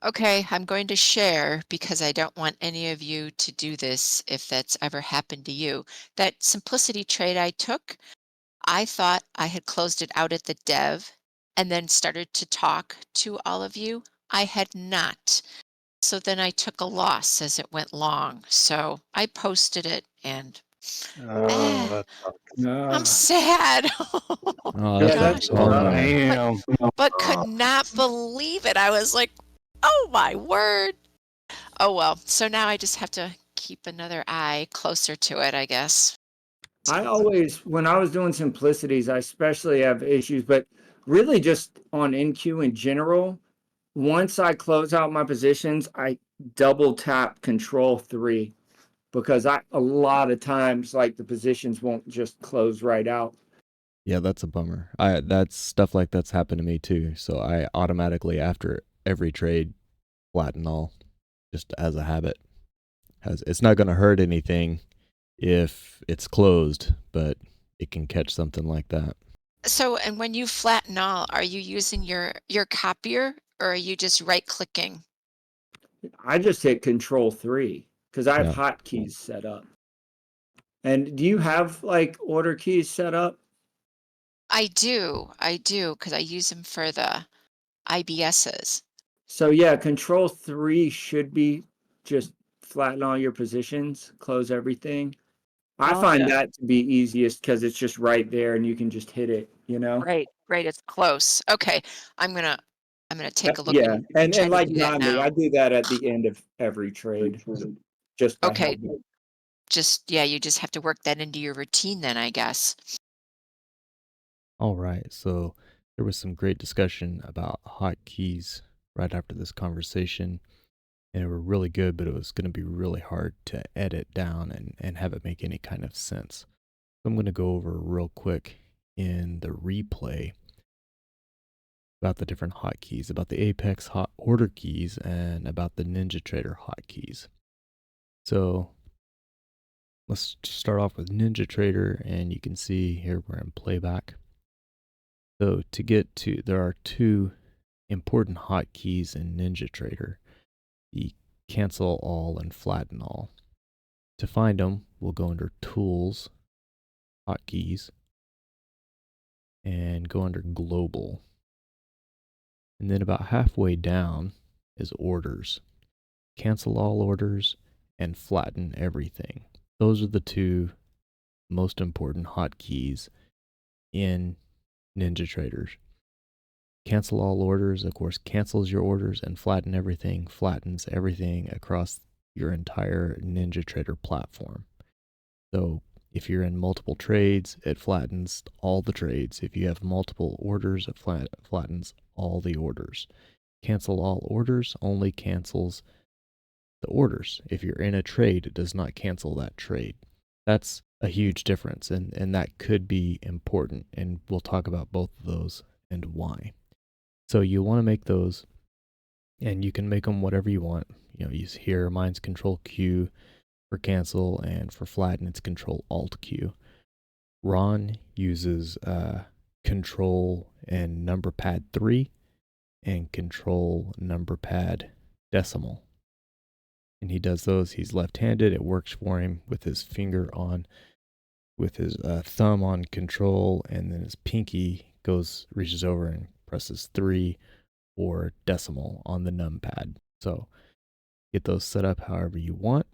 Okay, I'm going to share because I don't want any of you to do this if that's ever happened to you. That simplicity trade I took, I thought I had closed it out at the dev and then started to talk to all of you. I had not. So then I took a loss as it went long. So I posted it and Oh, ah, that sucks. I'm No. sad. Oh, Yeah, that's a Gosh. that's bummer. But damn. but could not believe it. I was like, "Oh my word." Oh well. So now I just have to keep another eye closer to it, I guess. I So, always, when I was doing simplicities, I especially have issues, but really just on NQ in general, once I close out my positions, I double tap control 3 because a lot of times like the positions won't just close right out. Yeah, that's a bummer. That's stuff like that's happened to me too. So I automatically after every trade flatten all just as a habit. It's not going to hurt anything if it's closed, but it can catch something like that. and when you flatten all, are you using your copier or are you just right clicking? I just hit control 3 because I have Yeah. hotkeys set up. And do you have like order keys set up? I do, because I use them for the IBSs. So yeah, control 3 should be just flatten all your positions, close everything. I find Gotcha. that to be easiest because it's just right there and you can just hit it, you know? Right, right, it's close. Okay, I'm gonna I'm gonna take a look Yeah, and and try to like do that Nami, I now. do that at the end of every trade, just by Okay, habit. yeah, you just have to work that into your routine then, I guess. All right. So there was some great discussion about hotkeys right after this conversation. And they were really good, but it was going to be really hard to edit down and have it make any kind of sense. So I'm going to go over real quick in the replay about the different hotkeys, about the Apex hot order keys, and about the NinjaTrader hotkeys. So let's start off with NinjaTrader, and you can see here we're in playback. So to get to, there are two important hotkeys in NinjaTrader, the Cancel All and Flatten All. To find them, we'll go under Tools, Hotkeys, and go under Global. And then about halfway down is Orders. Cancel all orders and flatten everything. Those are the two most important hotkeys in NinjaTrader. Cancel all orders, of course, cancels your orders, and flatten everything flattens everything across your entire NinjaTrader platform. So if you're in multiple trades, it flattens all the trades. If you have multiple orders, it flattens all the orders. Cancel all orders only cancels the orders. If you're in a trade, it does not cancel that trade. That's a huge difference, and that could be important, and we'll talk about both of those and why. So you want to make those, and you can make them whatever you want. You know, here mine's Control Q for cancel, and for flatten it's Control Alt Q. Ron uses Control and number pad 3 and Control number pad decimal. And he does those. He's left-handed. It works for him with his finger on, with his thumb on Control, and then his pinky reaches over and presses 3 or decimal on the numpad. So get those set up however you want,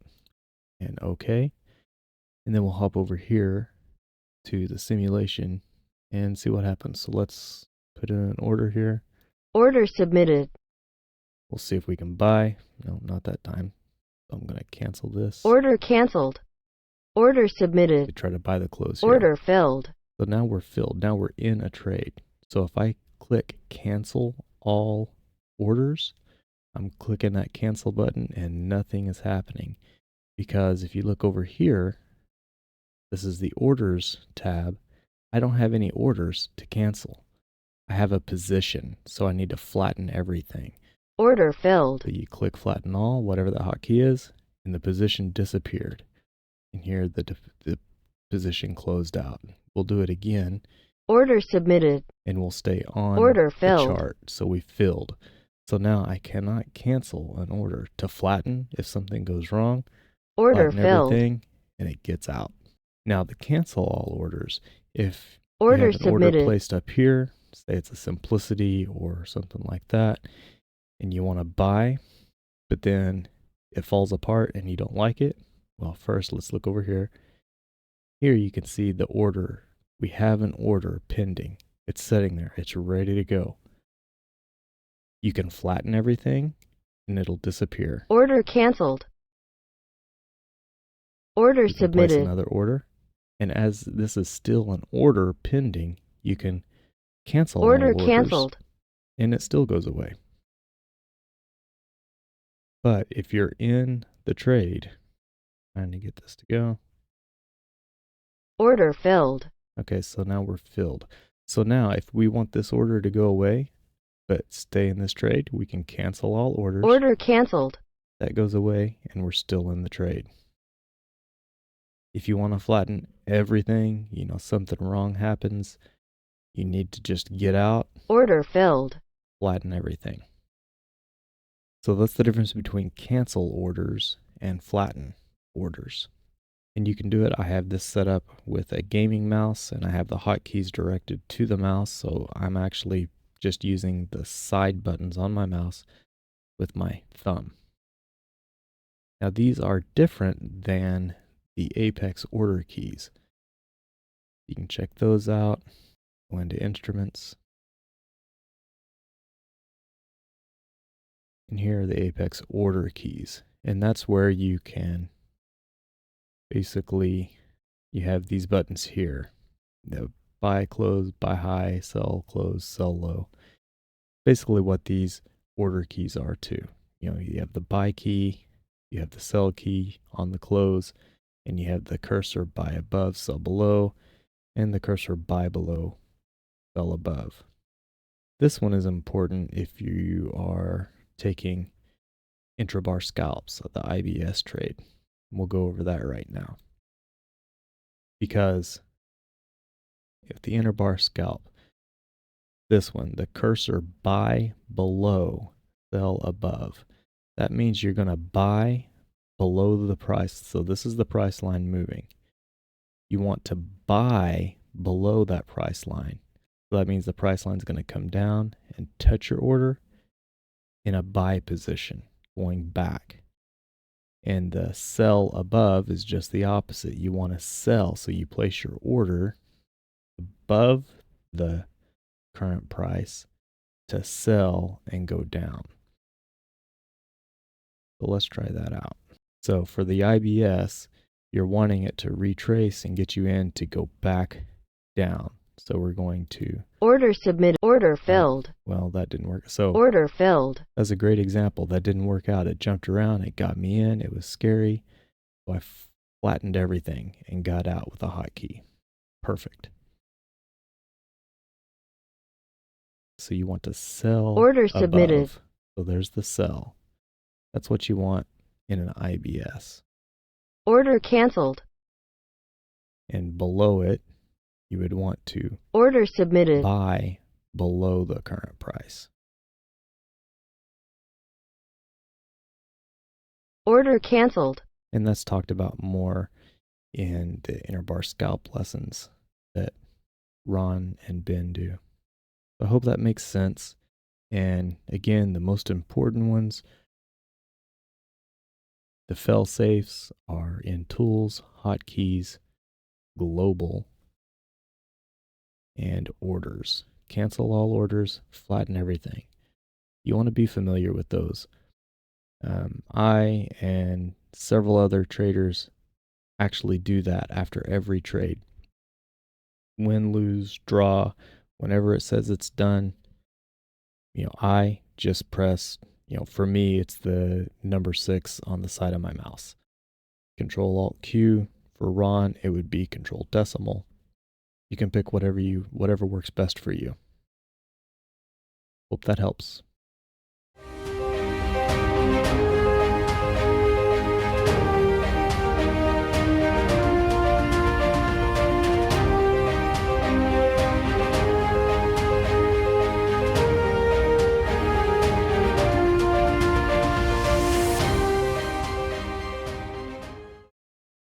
and OK. And then we'll hop over here to the simulation and see what happens. So let's put in an order here. Order submitted. We'll see if we can buy. No, not that time. So I'm going to cancel this. Order canceled. Order We submitted. try to buy the close here. Order filled. So now we're filled. Now we're in a trade. So if I click cancel all orders, I'm clicking that cancel button and nothing is happening. Because if you look over here, this is the orders tab. I don't have any orders to cancel. I have a position, so I need to flatten everything. Order filled. So you click flatten all, whatever the hotkey is, and the position disappeared. And here the position closed out. We'll do it again. Order submitted. And we'll stay on Order the filled. chart. So we filled. So now I cannot cancel an order. To flatten, if something goes wrong, Order flatten filled. everything, and it gets out. Now the cancel all orders, if you Order have an order submitted. placed up here, say it's a simplicity or something like that, and you want to buy, but then it falls apart and you don't like it, well, first let's look over here. Here you can see the order. We have an order pending. It's sitting there. It's ready to go. You can flatten everything and it'll disappear. Order canceled. Order You can place submitted. another order. And as this is still an order pending, you can cancel Order all orders canceled. and it still goes away. But if you're in the trade, trying to get this to go. Order filled. Okay, so now we're filled. So now if we want this order to go away, but stay in this trade, we can cancel all orders. Order canceled. That goes away and we're still in the trade. If you want to flatten everything, something wrong happens, you need to just get out, Order filled. flatten everything. So that's the difference between cancel orders and flatten orders. And you can do it. I have this set up with a gaming mouse and I have the hotkeys directed to the mouse. So I'm actually just using the side buttons on my mouse with my thumb. Now these are different than the Apex order keys. You can check those out. Go into instruments. And here are the Apex order keys. And that's where you can basically, you have these buttons here. The buy, close, buy high, sell, close, sell low. Basically what these order keys are too. You have the buy key, you have the sell key on the close, and you have the cursor buy above, sell below, and the cursor buy below, sell above. This one is important if you are taking intrabar scalps, the IBS trade. We'll go over that right now. Because if the interbar scalp, this one, the cursor buy below, sell above, that means you're going to buy below the price. So this is the price line moving. You want to buy below that price line. So that means the price line is going to come down and touch your order in a buy position, going back. And the sell above is just the opposite. You want to sell, so you place your order above the current price to sell and go down. So let's try that out. So for the IBS, you're wanting it to retrace and get you in to go back down. So we're going to Order submitted. Order filled. well, that didn't work. So Order filled. that's a great example. That didn't work out. It jumped around. It got me in. It was scary. So I flattened everything and got out with a hotkey. Perfect. So you want to sell Order submitted. above. So there's the sell. That's what you want in an IBS. Order canceled. And below it, you would want to Order submitted. buy below the current price. Order canceled. And that's talked about more in the interbar scalp lessons that Ron and Ben do. I hope that makes sense. And again, the most important ones, the fail safes are in tools, hotkeys, global, and orders. Cancel all orders, flatten everything. You want to be familiar with those. I and several other traders actually do that after every trade. Win, lose, draw, whenever it says it's done, I just press, for me, it's the number 6 on the side of my mouse. Control Alt Q. For Ron, it would be Control Decimal. You can pick whatever works best for you. Hope that helps.